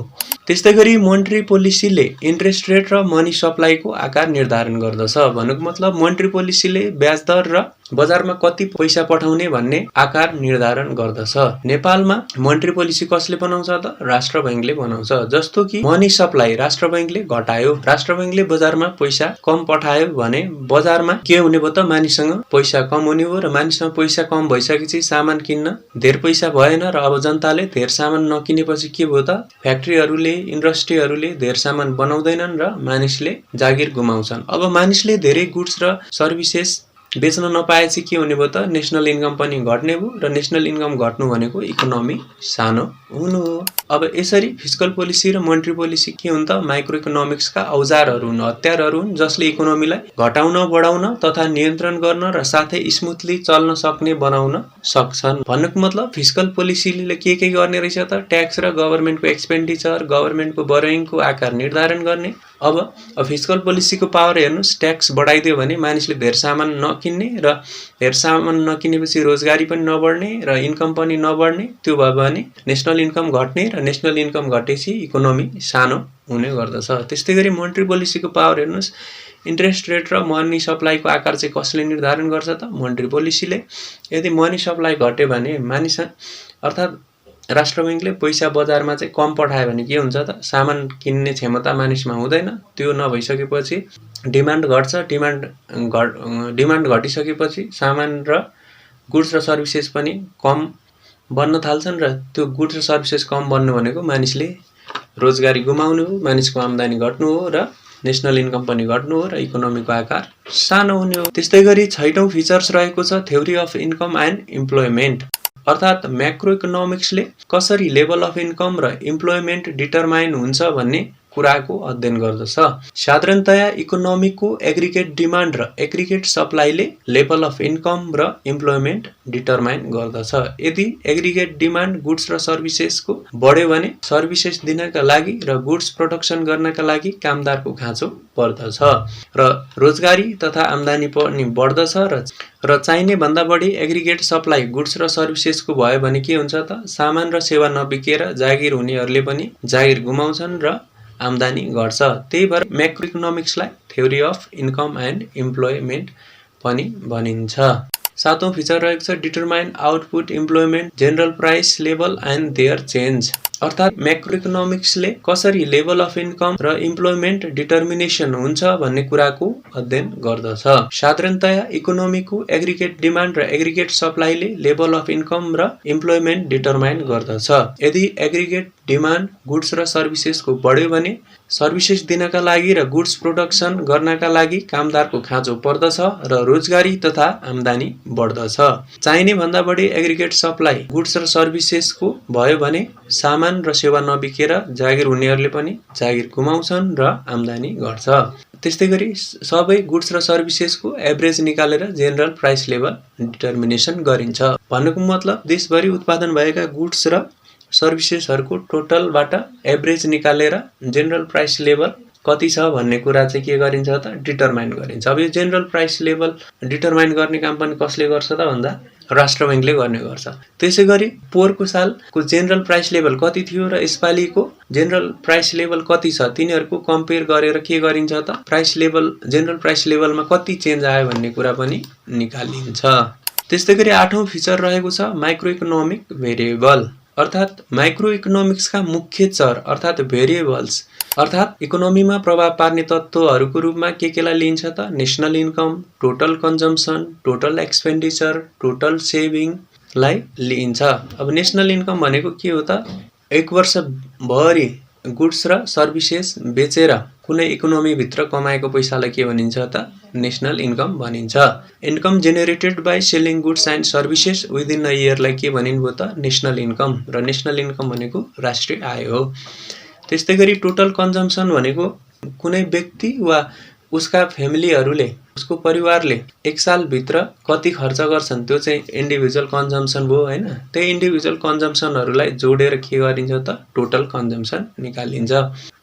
त्यस्तै गरी मोनेटरी पोलिसीले इन्ट्रेस्ट रेट र मनी सप्लाईको आकार निर्धारण गर्दछ। भन्नुको मतलब मोनेटरी पोलिसीले ब्याज दर र बजारमा कति पैसा पठाउने भन्ने आकार निर्धारण गर्दछ। नेपालमा मोनेटरी पोलिसी कसले बनाउँछ त राष्ट्र बैंकले बनाउँछ। जस्तो कि मनी सप्लाई राष्ट्र बैंकले घटायो, राष्ट्र बैंकले बजारमा पैसा कम पठायो भने बजारमा के हुने भयो त मानिससँग पैसा कम हुने हो र मानिससँग पैसा कम भइसकेपछि सामान किन्न धेरै पैसा भएन र अब जनताले धेरै सामान नकिनेपछि के भयो त फ्याक्ट्रीहरूले, इन्डस्ट्रीहरूले धेरै सामान बनाउँदैनन् र मानिसले जागिर गुमाउँछन्। अब मानिसले धेरै गुड्स र सर्भिसेस बेच्न नपाएपछि के हुने भयो त नेसनल इन्कम पनि घट्ने भयो र नेसनल इन्कम घट्नु भनेको इकोनोमी सानो हुनु हो। अब यसरी फिस्कल पोलिसी र मोनेटरी पोलिसी के हुन् त माइक्रो इकोनोमिक्सका औजारहरू हुन्, हतियारहरू हुन् जसले इकोनोमीलाई घटाउन, बढाउन तथा नियन्त्रण गर्न र साथै स्मुथली चल्न सक्ने बनाउन सक्छन्। भन्नुको मतलब फिस्कल पोलिसीले के गर्ने रहेछ त ट्याक्स र गभर्नमेन्टको एक्सपेन्डिचर, गभर्नमेन्टको बोरोइङको आकार निर्धारण गर्ने। अब फिस्कल पोलिसीको पावर हेर्नुस्, ट्याक्स बढाइदियो भने मानिसले धेरै सामान नकिन्ने र धेरै सामान नकिनेपछि रोजगारी पनि नबढ्ने र इन्कम पनि नबढ्ने, त्यो भयो भने नेसनल इन्कम घट्ने र नेसनल इन्कम घटेपछि इकोनोमी सानो हुने गर्दछ। त्यस्तै गरी मोनेटरी पोलिसीको पावर हेर्नुस्, इन्ट्रेस्ट रेट र मनी सप्लाईको आकार चाहिँ कसले निर्धारण गर्छ त मोनेटरी पोलिसीले। यदि मनी सप्लाई घट्यो भने मानिस अर्थात् राष्ट्र बैंकले पैसा बजारमा चाहिँ कम पठायो भने के हुन्छ त सामान किन्ने क्षमता मानिसमा हुँदैन। त्यो नभइसकेपछि डिमान्ड घट्छ, डिमान्ड घटिसकेपछि सामान र गुड्स र सर्भिसेस पनि कम बन्न थाल्छन् र त्यो गुड्स र सर्भिसेस कम बन्नु भनेको मानिसले रोजगारी गुमाउनु हो, मानिसको आम्दानी घट्नु हो र नेसनल इन्कम पनि घट्नु हो र इकोनोमीको आकार सानो हुने हो। त्यस्तै गरी 6औं फिचर्स रहेको छ theory of income and employment. अर्थात् म्याक्रो इकोनोमिक्सले कसरी लेभल अफ इन्कम र इम्प्लोइमेन्ट डिटरमाइन हुन्छ भन्ने कुराको अध्ययन गर्दछ। साधारणतया इकोनोमीको एग्रिगेट डिमान्ड र एग्रिगेट सप्लाईले लेभल अफ इन्कम र इम्प्लोइमेन्ट डिटरमाइन गर्दछ। यदि एग्रिगेट डिमान्ड गुड्स र सर्भिसेसको बढ्यो भने सर्भिसेस दिनका लागि र गुड्स प्रोडक्सन गर्नका लागि कामदारको खाँचो पर्दछ र रोजगारी तथा आम्दानी पनि बढ्दछ र चाहिने भन्दा बढी एग्रिगेट सप्लाई गुड्स र सर्भिसेसको भयो भने के हुन्छ त सामान र सेवा नबिकेर जागिर हुनेहरूले पनि जागिर गुमाउँछन् र आम्दानी घट्छ। त्यही भएर म्याक्रो इकोनोमिक्सलाई theory of income and employment पनि भनिन्छ। सातौं फिचर रहेको छ determine output employment general price level and their change. अर्थात् म्याक्रो इकोनोमिक्सले कसरी लेभल अफ इन्कम र इम्प्लोइमेन्ट डिटर्मिनेसन हुन्छ भन्ने कुराको अध्ययन गर्दछ। साधारणतया इकोनोमीको एग्रिगेट डिमान्ड र एग्रिगेट सप्लाईले लेभल अफ इन्कम र इम्प्लोइमेन्ट डिटरमाइन गर्दछ। यदि एग्रिगेट डिमान्ड गुड्स र सर्भिसेसको बढ्यो भने सर्भिसेस दिनका लागि र गुड्स प्रोडक्सन गर्नका लागि कामदारको खाँचो पर्दछ र रोजगारी तथा आम्दानी बढ्दछ। चाहिने भन्दा बढी एग्रिगेट सप्लाई गुड्स र सर्भिसेसको भयो भने सामान र सेवा नबिकेर जागिर हुनेहरूले पनि जागिर गुमाउँछन् र आम्दानी घट्छ। त्यस्तै गरी सबै गुड्स र सर्भिसेसको एभरेज निकालेर जेनरल प्राइस लेभल डिटर्मिनेसन गरिन्छ। भन्नुको मतलब देशभरि उत्पादन भएका गुड्स र सर्भिसेसहरूको टोटलबाट एभरेज निकालेर जेनरल प्राइस लेभल कति छ भन्ने कुरा चाहिँ के गरिन्छ त डिटरमाइन गरिन्छ। अब यो जेनरल प्राइस लेभल डिटरमाइन गर्ने काम पनि कसले गर्छ त भन्दा राष्ट्र बैंकले गर्ने गर्छ। त्यसै गरी पोहोरको सालको जेनरल प्राइस लेभल कति थियो र यसपालिको जेनरल प्राइस लेभल कति छ तिनीहरूको कम्पेयर गरेर के गरिन्छ त प्राइस लेभल जेनरल प्राइस लेभलमा कति चेन्ज आयो भन्ने कुरा पनि निकालिन्छ। त्यस्तै गरी आठौं फिचर रहेको छ माइक्रो इकोनोमिक भेरिएबल। अर्थात् माइक्रो इकोनोमिक्सका मुख्य चर अर्थात् भेरिएबल्स अर्थात् इकोनोमीमा प्रभाव पार्ने तत्त्वहरूको रूपमा केलाई लिइन्छ त national income, total consumption, total expenditure, total सेभिङलाई लिइन्छ। अब नेशनल इन्कम भनेको के हो त एक वर्ष भरि गुड्स र सर्भिसेस बेचेर कुनै इकोनोमी भित्र कमाएको पैसालाई के भनिन्छ त नेशनल इन्कम भनिन्छ। Income generated by selling goods and services within a इयरलाई के भनिन्छ त नेशनल इन्कम र नेशनल इन्कम भनेको राष्ट्रिय आय हो। त्यस्तै गरी टोटल कन्जम्सन भनेको कुनै व्यक्ति वा उसका फ्यामिलीहरूले उसको परिवारले एक साल भित्र कति खर्च गर्छन् त्यो चाहिँ इन्डिभिजुअल कन्जम्सन भयो हैन। त्यही इन्डिभिजुअल कन्जम्सनहरूलाई जोडेर के गरिन्छ त टोटल कन्जम्सन निकालिन्छ।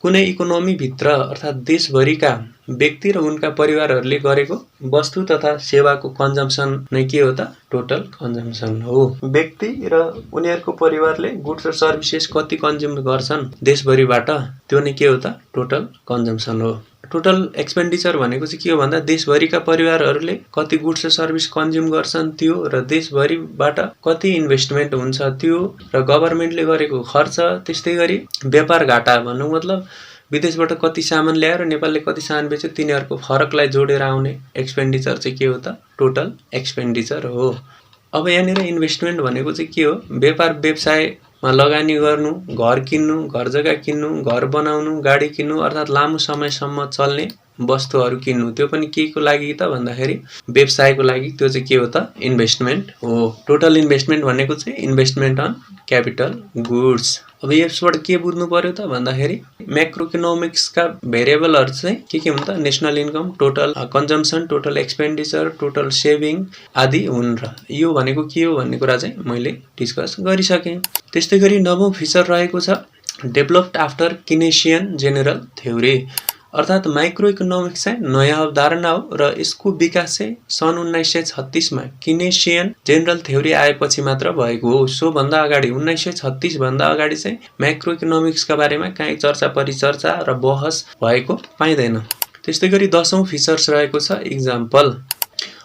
कुनै इकोनोमी भित्र अर्थात् देशभरिका व्यक्ति र उनका परिवारहरूले गरेको वस्तु तथा सेवाको कन्जम्सन नै के हो त टोटल कन्जम्सन हो। व्यक्ति र उनीहरूको परिवारले गुड्स र सर्भिसेस कति कन्ज्युम गर्छन् देशभरिबाट त्यो नै के हो त टोटल कन्जम्सन हो। टोटल एक्सपेन्डिचर भनेको चाहिँ के हो भन्दा देशभरिका परिवारहरूले कति गुड्स र सर्भिस कन्ज्युम गर्छन् त्यो र देशभरिबाट कति इन्भेस्टमेन्ट हुन्छ त्यो र गभर्नमेन्टले गरेको खर्च। त्यस्तै गरी व्यापार घाटा भन्नु मतलब विदेशबाट कति सामान ल्याएर नेपालले कति सामान बेच्यो तिनीहरूको फरकलाई जोडेर आउने एक्सपेन्डिचर चाहिँ के हो त टोटल एक्सपेन्डिचर हो। अब यहाँनिर इन्भेस्टमेन्ट भनेको चाहिँ के हो व्यापार व्यवसायमा लगानी गर्नु, घर किन्नु, घर जग्गा किन्नु, घर बनाउनु, गाडी किन्नु अर्थात् लामो समयसम्म चल्ने वस्तुहरू किन्नु त्यो पनि केको लागि त भन्दाखेरि व्यवसायको लागि त्यो चाहिँ के हो त इन्भेस्टमेन्ट हो। टोटल इन्भेस्टमेन्ट भनेको चाहिँ इन्भेस्टमेन्ट अन क्यापिटल गुड्स। अब यसबाट के बुझ्नु पर्यो त भन्दाखेरि म्याक्रो इकोनोमिक्सका भेरिएबलहरू चाहिँ के हुन् त national income, total consumption, total expenditure, total saving आदि हुन् र यो भनेको के हो भन्ने कुरा चाहिँ मैले डिस्कस गरिसकेँ। त्यस्तै गरी नवौं फिचर रहेको छ डेभलप्ड आफ्टर किनेसियन जेनरल थ्योरी। अर्थात् माइक्रो इकोनोमिक्स चाहिँ नयाँ अवधारणा हो र यसको विकास चाहिँ सन् 1936 मा किनेसियन जेनरल थ्योरी आएपछि मात्र भएको हो। सो भन्दा अगाडि 1936 भन्दा अगाडि चाहिँ माइक्रो इकोनोमिक्सका बारेमा कहीँ चर्चा परिचर्चा र बहस भएको पाइँदैन। त्यस्तै गरी 10औं फिचर्स रहेको छ इक्जाम्पल।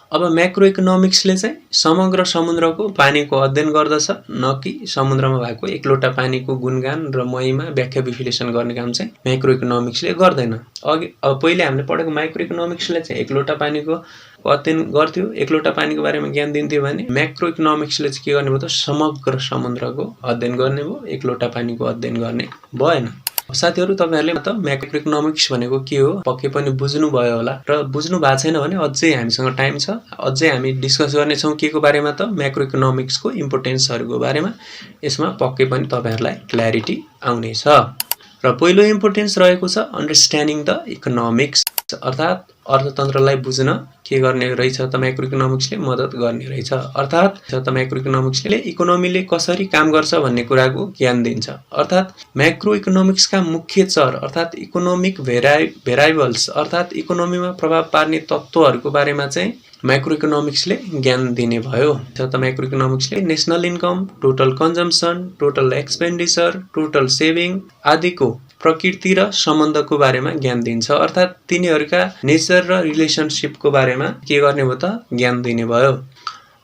अब म्याक्रो इकोनोमिक्सले चाहिँ समग्र समुद्रको पानीको अध्ययन गर्दछ न कि समुद्रमा भएको एक लोटा पानीको गुणगान र महिमा व्याख्या विश्लेषण गर्ने काम चाहिँ म्याक्रो इकोनोमिक्सले गर्दैन। अघि अब पहिले हामीले पढेको माइक्रो इकोनोमिक्सले चाहिँ एक लोटा पानीको अध्ययन गर्थ्यो, एक लोटा पानीको बारेमा ज्ञान दिन्थ्यो भने म्याक्रो इकोनोमिक्सले चाहिँ के गर्ने भयो त समग्र समुद्रको अध्ययन गर्ने भयो, एक लोटा पानीको अध्ययन गर्ने भएन। साथीहरु तपाईहरुले त म्याक्रो इकोनोमिक्स भनेको के हो पक्कै पनि बुझ्नु भयो होला र बुझ्नु भएको छैन भने अझै हामीसँग टाइम छ अझै हामी डिस्कस गर्ने छौं केको बारेमा त म्याक्रो इकोनोमिक्सको इम्पोर्टेन्सहरुको बारेमा यसमा पक्कै पनि तपाईहरुलाई क्ल्यारिटी आउनेछ र पहिलो इम्पोर्टेन्स रहेको छ अन्डरस्ट्यान्डिङ द इकोनोमिक्स अर्थात अर्थतन्त्रलाई बुझ्न के गर्ने रहेछ त म्याक्रो इकोनोमिक्सले मद्दत गर्ने रहेछ अर्थात त म्याक्रो इकोनोमिक्सले इकोनोमीले कसरी काम गर्छ भन्ने कुराको ज्ञान दिन्छ अर्थात म्याक्रो इकोनोमिक्सका मुख्य चर अर्थात इकोनोमिक भेरिएबल्स अर्थात इकोनोमीमा प्रभाव पार्ने तत्त्वहरुको बारेमा चाहिँ म्याक्रो इकोनोमिक्सले ज्ञान दिने भयो त म्याक्रो इकोनोमिक्सले national income total consumption total expenditure total saving आदिको प्रकृति र सम्बन्धको बारेमा ज्ञान दिन्छ अर्थात तिनीहरुका नेचर र रिलेशनशिपको बारेमा के गर्ने भयो त ज्ञान दिने भयो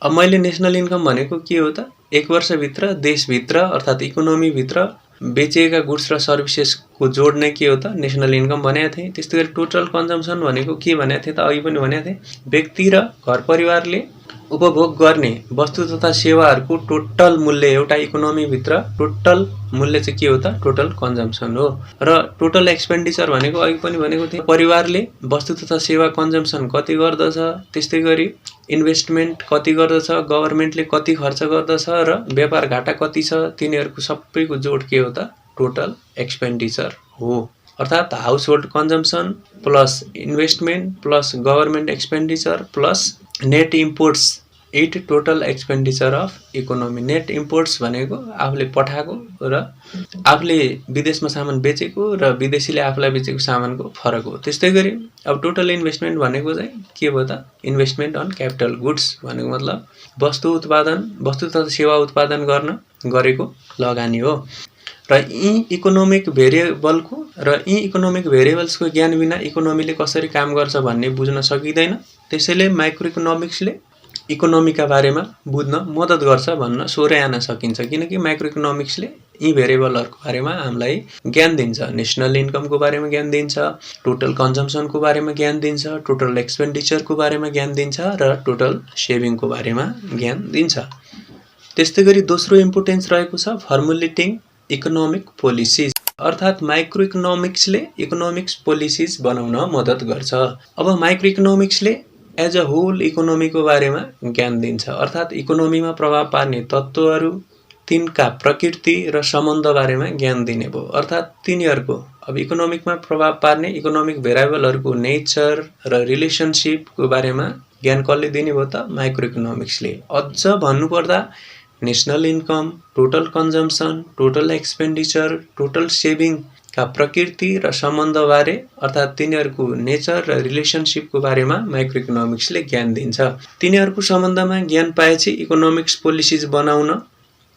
अब मैले नेशनल इन्कम भनेको के हो त एक वर्षभित्र देशभित्र अर्थात इकोनोमी भित्र बेचिएका गुड्स र सर्भिसेसको जोड नै के हो त नेशनल इन्कम भनेको थिए त्यस्तै गरी टोटल कन्जम्पसन भनेको के भनेको थिए त अघि पनि भनेको थिए व्यक्ति र घर परिवारले उपभोग गर्ने वस्तु तथा सेवाहरुको टोटल मूल्य एउटा इकोनोमी भित्र टोटल मूल्य चाहिँ के हो त टोटल कन्जम्पसन हो र टोटल एक्सपेन्डिचर भनेको अघि पनि भनेको थिए परिवारले वस्तु तथा सेवा कन्जम्पसन कति गर्दछ त्यस्तै गरी इन्भेस्टमेन्ट कति गर्दछ गभर्नमेन्टले कति खर्च गर्दछ र व्यापार घाटा कति छ तिनीहरुको सबैको जोड के हो त टोटल एक्सपेन्डिचर हो अर्थात house hold consumption plus investment plus government expenditure plus net imports it total expenditure of economy net imports भनेको आफूले पठाएको र आफूले विदेशमा सामान बेचेको र विदेशीले आफूलाई बेचेको सामानको फरक हो त्यस्तै गरी अब टोटल इन्भेस्टमेन्ट भनेको चाहिँ के भयो त इन्भेस्टमेन्ट अन क्यापिटल गुड्स भनेको मतलब वस्तु तथा सेवा उत्पादन गर्न गरेको लगानी हो र यी इकोनोमिक भेरिएबल्सको ज्ञान बिना इकोनोमीले कसरी काम गर्छ भन्ने बुझ्न सकिदैन त्यसैले माइक्रो इकोनोमिक्सले इकोनोमीका बारेमा बुझ्न मद्दत गर्छ भन्न सोरै आन सकिन्छ किनकि माइक्रो इकोनोमिक्सले यी भेरिएबलहरुको बारेमा हामीलाई ज्ञान दिन्छ नेशनल इन्कमको बारेमा ज्ञान दिन्छ टोटल कन्जम्पसनको बारेमा ज्ञान दिन्छ टोटल एक्सपेन्डिचरको बारेमा ज्ञान दिन्छ र टोटल सेभिङको बारेमा ज्ञान दिन्छ त्यस्तै गरी दोस्रो इम्पोर्टेन्स रहेको छ फर्मुलेटिङ इकोनोमिक पोलिसीज अर्थात माइक्रो इकोनोमिक्सले इकोनोमिक्स पोलिसीज बनाउन मद्दत गर्छ अब माइक्रो इकोनोमिक्सले एज अ होल इकोनोमीको बारेमा ज्ञान दिन्छ अर्थात इकोनोमीमा प्रभाव पार्ने तत्त्वहरु तिनका प्रकृति र सम्बन्ध बारेमा ज्ञान दिने भयो अर्थात तिनीहरुको अब इकोनोमिकमा प्रभाव पार्ने इकोनोमिक भेरिएबलहरुको नेचर र रिलेशनशिपको बारेमा ज्ञान कसले दिने भयो त माइक्रो इकोनोमिक्सले अझ भन्नुपर्दा national income total consumption total expenditure total saving का प्रकृति र सम्बन्ध बारे अर्थात तिनीहरुको नेचर र रिलेशनशिपको बारेमा माइक्रो इकोनोमिक्सले ज्ञान दिन्छ तिनीहरुको सम्बन्धमा ज्ञान पाएपछि इकोनोमिक्स पोलिसीज बनाउन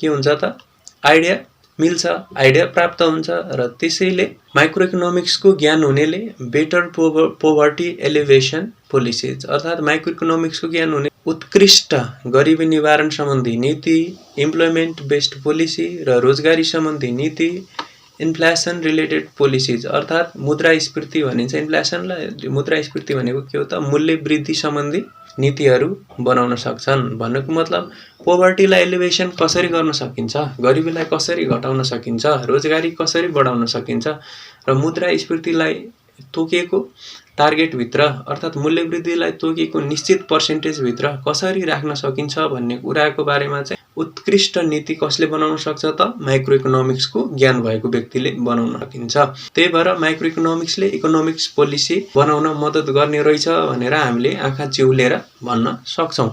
के हुन्छ त आइडिया मिल्छ आइडिया प्राप्त हुन्छ र त्यसैले माइक्रो इकोनोमिक्सको ज्ञान हुनेले बेटर पोभर्टी एलिभेसन पोलिसीज अर्थात माइक्रो इकोनोमिक्सको ज्ञान हुने उत्कृष्ट गरिबी निवारण सम्बन्धी नीति इम्प्लोइमेन्ट बेस्ड पोलिसी र रोजगारी सम्बन्धी नीति इन्फ्लेसन रिलेटेड पोलिसीज अर्थात मुद्रास्फीति भनिन्छ इन्फ्लेसनलाई मुद्रास्फीति भनेको के हो त मूल्य वृद्धि सम्बन्धी नीतिहरु बनाउन सक्छन् भन्नुको मतलब पोभर्टीलाई एलिभेसन कसरी गर्न सकिन्छ गरिबीलाई कसरी घटाउन सकिन्छ रोजगारी कसरी बढाउन सकिन्छ र मुद्रास्फीतिलाई तोकेको टार्गेट भित्र अर्थात मूल्य वृद्धिलाई तोकेको निश्चित पर्सेन्टेज भित्र कसरी राख्न सकिन्छ भन्ने कुराको बारेमा चाहिँ उत्कृष्ट नीति कसले बनाउन सक्छ त माइक्रो इकोनोमिक्सको ज्ञान भएको व्यक्तिले बनाउन सकिन्छ त्यही भएर माइक्रो इकोनोमिक्सले इकोनोमिक्स पोलिसी बनाउन मद्दत गर्ने रहेछ भनेर हामीले आँखा चिउलेर भन्न सक्छौं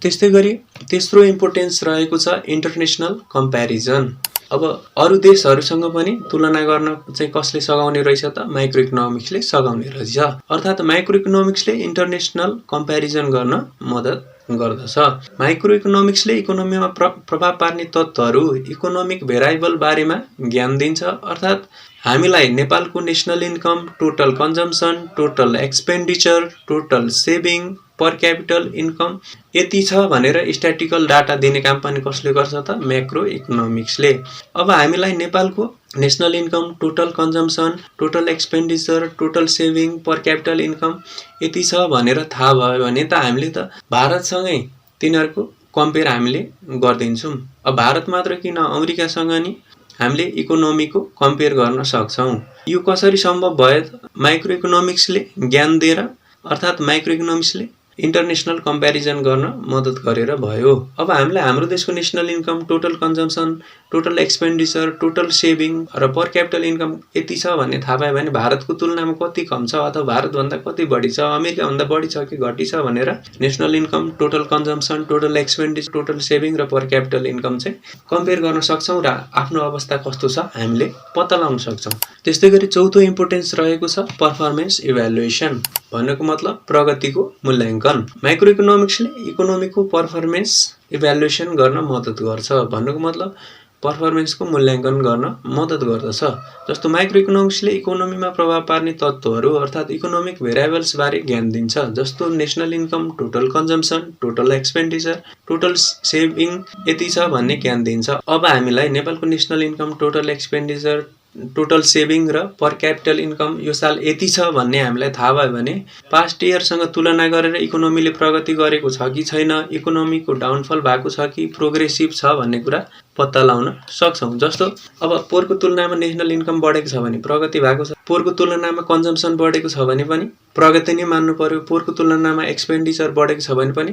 त्यस्तै गरी तेस्रो इम्पोर्टेन्स रहेको छ इन्टरनेशनल कम्प्यारिजन अब अरु देशहरुसँग पनि तुलना गर्न चाहिँ कसले सघाउने रहेछ त माइक्रो इकोनोमिक्सले सघाउने रहेछ अर्थात माइक्रो इकोनोमिक्सले इन्टरनेशनल कम्प्यारिजन गर्न मद्दत गर्दछ माइक्रो इकोनोमिक्सले इकोनोमीमा प्रभाव पार्ने तत्त्वहरु इकोनोमिक भेरिएबल बारेमा ज्ञान दिन्छ अर्थात हामीलाई नेपालको national income total consumption total expenditure total saving per capital income यति छ भनेर स्ट्याटिस्टिकल डाटा दिने काम पनि कसले गर्छ त म्याक्रो इकोनोमिक्सले अब हामीलाई नेपालको national income total consumption total expenditure total saving per capital income यति छ भनेर थाहा भयो भने त हामीले त भारतसँगै तिनीहरुको कम्पेयर हामीले गर्दिन्छौं अब भारत मात्र किन अमेरिकासँग नि हामीले इकोनोमीको कम्पेयर गर्न सक्छौँ। यो कसरी सम्भव भयो त? माइक्रो इकोनोमिक्सले ज्ञान दिएर अर्थात् माइक्रो इकोनोमिक्सले इन्टरनेसनल कम्पेरिजन गर्न मद्दत गरेर भयो। अब हामीलाई हाम्रो देशको national income, total consumption, total expenditure, total saving र पर क्यापिटल इन्कम यति छ भन्ने थाहा पायो भने भारतको तुलनामा कति कम छ अथवा भारतभन्दा कति बढी छ, अमेरिकाभन्दा बढी छ कि घटी छ भनेर national income, total consumption, total expenditure, total saving र पर क्यापिटल इन्कम चाहिँ कम्पेयर गर्न सक्छौँ र आफ्नो अवस्था कस्तो छ हामीले पत्ता लगाउन सक्छौँ। त्यस्तै गरी चौथो इम्पोर्टेन्स रहेको छ पर्फर्मेन्स इभ्यालुएसन। भन्नुको मतलब प्रगतिको मूल्याङ्कन। माइक्रो इकोनोमिक्सले इकोनोमीको पर्फर्मेन्स इभ्यालुएसन गर्न मद्दत गर्छ। भन्नुको मतलब पर्फर्मेन्सको मूल्याङ्कन गर्न मद्दत गर्दछ। जस्तो माइक्रो इकोनोमिक्सले इकोनोमीमा प्रभाव पार्ने तत्त्वहरू अर्थात् इकोनोमिक भेरिएबल्स बारे ज्ञान दिन्छ। जस्तो national income, total consumption, total expenditure, total saving यति छ भन्ने ज्ञान दिन्छ। अब हामीलाई नेपालको national income, total expenditure, total saving र पर क्यापिटल इन्कम यो साल यति छ भन्ने हामीलाई थाहा भयो भने पास्ट इयरसँग तुलना गरेर इकोनोमीले प्रगति गरेको छ कि छैन, इकोनोमीको डाउनफल भएको छ कि प्रोग्रेसिभ छ भन्ने कुरा पत्ता लगाउन सक्छौँ। जस्तो अब पोहोरको तुलनामा नेसनल इन्कम बढेको छ भने प्रगति भएको छ, पोहोरको तुलनामा कन्जम्सन बढेको छ भने पनि प्रगति नै मान्नु पर्यो, पोहोरको तुलनामा एक्सपेन्डिचर बढेको छ भने पनि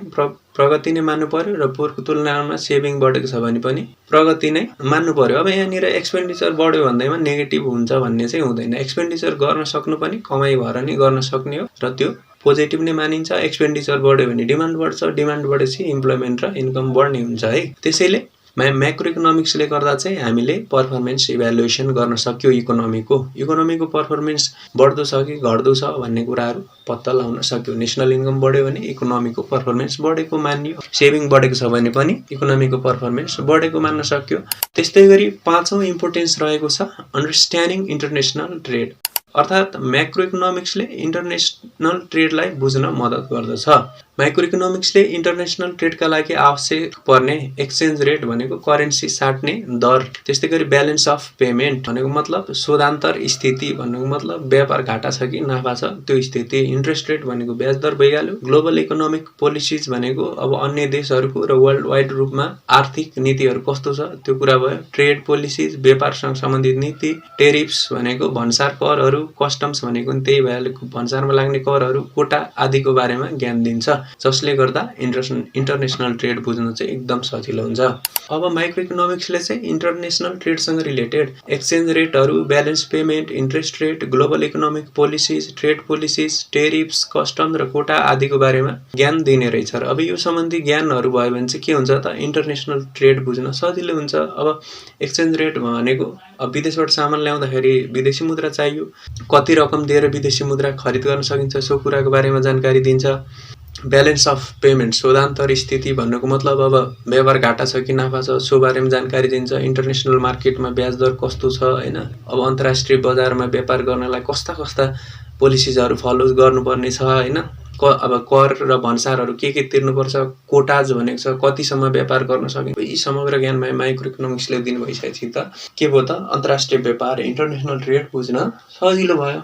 प्रगति नै मान्नु पर्यो र पोहोरको तुलनामा सेभिङ बढेको छ भने पनि प्रगति नै मान्नु पर्यो। अब यहाँनिर एक्सपेन्डिचर बढ्यो भन्दैमा नेगेटिभ हुन्छ भन्ने चाहिँ हुँदैन। एक्सपेन्डिचर गर्न सक्नु पनि कमाइ भएर नै गर्न सक्ने हो र त्यो पोजिटिभ नै मानिन्छ। एक्सपेन्डिचर बढ्यो भने डिमान्ड बढ्छ, डिमान्ड बढेपछि इम्प्लोइमेन्ट र इन्कम बढ्ने हुन्छ है। त्यसैले म्याक्रो इकोनोमिक्सले गर्दा चाहिँ हामीले पर्फर्मेन्स इभ्यालुएसन गर्न सक्यो इकोनोमीको पर्फर्मेन्स बढ्दो छ कि घट्दो छ भन्ने कुराहरू पत्ता लगाउन सक्यो। नेसनल इन्कम बढ्यो भने इकोनोमीको पर्फर्मेन्स बढेको मानियो, सेभिङ बढेको छ भने पनि इकोनोमीको पर्फर्मेन्स बढेको मान्न सक्यो। त्यस्तै गरी पाँचौँ इम्पोर्टेन्स रहेको छ अन्डरस्ट्यान्डिङ इन्टरनेसनल ट्रेड। अर्थात् म्याक्रो इकोनोमिक्सले इन्टरनेसनल ट्रेडलाई बुझ्न मद्दत गर्दछ। माइक्रो इकोनोमिक्सले इन्टरनेसनल ट्रेडका लागि आवश्यक पर्ने एक्सचेन्ज रेट भनेको करेन्सी साट्ने दर, त्यस्तै गरी ब्यालेन्स अफ पेमेन्ट भनेको मतलब शोधान्तर स्थिति भन्नुको मतलब व्यापार घाटा छ कि नाफा छ त्यो स्थिति, इन्ट्रेस्ट रेट भनेको ब्याज दर भइहाल्यो, ग्लोबल इकोनोमिक पोलिसिज भनेको अब अन्य देशहरूको र वर्ल्ड वाइड रूपमा आर्थिक नीतिहरू कस्तो छ त्यो कुरा भयो, ट्रेड पोलिसिज व्यापारसँग सम्बन्धित नीति, टेरिफ्स भनेको भन्सार करहरू, कस्टम्स भनेको त्यही भइहाल्यो भन्सारमा लाग्ने करहरू, कोटा आदिको बारेमा ज्ञान दिन्छ, जसले गर्दा इन्टरनेसनल ट्रेड बुझ्न चाहिँ एकदम सजिलो हुन्छ। अब माइक्रो इकोनोमिक्सले चाहिँ इन्टरनेसनल ट्रेडसँग रिलेटेड एक्सचेन्ज रेटहरू, balance payment, interest rate, global economic policies, trade policies, tariffs, custom र कोटा आदिको बारेमा ज्ञान दिने रहेछ। र अब यो सम्बन्धी ज्ञानहरू भयो भने चाहिँ के हुन्छ त इन्टरनेसनल ट्रेड बुझ्न सजिलो हुन्छ। अब एक्सचेन्ज रेट भनेको अब विदेशबाट सामान ल्याउँदाखेरि विदेशी मुद्रा चाहियो, कति रकम दिएर विदेशी मुद्रा खरिद गर्न सकिन्छ सो कुराको बारेमा जानकारी दिन्छ। ब्यालेन्स अफ पेमेन्ट शोधान्तर स्थिति भन्नुको मतलब अब व्यापार घाटा छ कि नाफा छ सो बारेमा जानकारी दिन्छ। इन्टरनेसनल मार्केटमा ब्याज दर कस्तो छ हैन, अब अन्तर्राष्ट्रिय बजारमा व्यापार गर्नलाई कस्ता कस्ता पोलिसिजहरू फलो गर्नुपर्ने छ हैन, अब कर र भन्सारहरू के तिर्नुपर्छ, कोटाज भनेको छ कतिसम्म व्यापार गर्न सकिन्छ। यी समग्र ज्ञान माइक्रो इकोनोमिक्सले दिनु भइसकेपछि त के भयो त अन्तर्राष्ट्रिय व्यापार इन्टरनेसनल ट्रेड बुझ्न सजिलो भयो।